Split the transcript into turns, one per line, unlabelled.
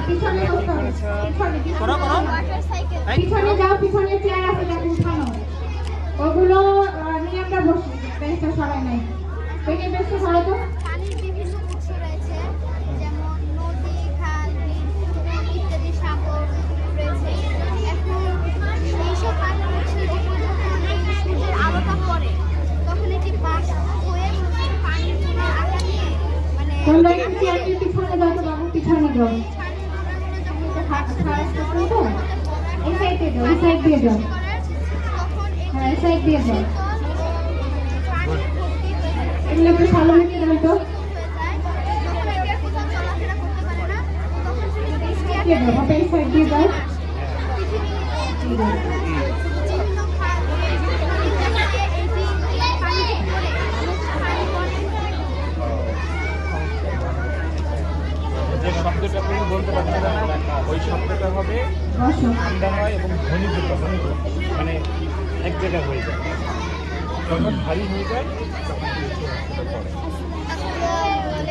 পিছনে
কি
বসতে হবে।
করেছ?
পিছনে পিছনে যাও, পিছনে চেয়ার আছে দেখো উঠানো। ওগুলো নিয়ে আমরা বসি, বেঞ্চটা সরাই নাই। ওইটা বেঞ্চটা সরাই তো।
পানির বিভিন্ন উৎস রয়েছে, যেমন নদী, খাল, বিল, পুকুর ইত্যাদি, সাগর রয়েছে। এখন এইসব পানির উৎসের উপর যখন এই সূর্যের আলোটা পড়ে, তখন এটি বাষ্প হয়ে পানির চূড়ার আকার নিয়ে মানে
তোমরা একটু চেয়ারটির পিছনে যাও তো বাবু, পিছনে যাও। এই সাইডে যাও, এই সাইড দিয়ে যাও। হ্যাঁ, এই সাইড দিয়ে যাও। এগুলো একটু সামনে নিয়ে যাও তো। দিয়ে যাও, বাবা, এই সাইড দিয়ে যাও।
যে শব্দটা তুমি বলতে পারছো না, ওই শব্দটা হবে
বসো।
ঠান্ডা হয় এবং ঘনীভূত মানে এক জায়গায় হয়ে যায়। যখন ভারী হয়ে যায় তখন এই শব্দটা পড়ে।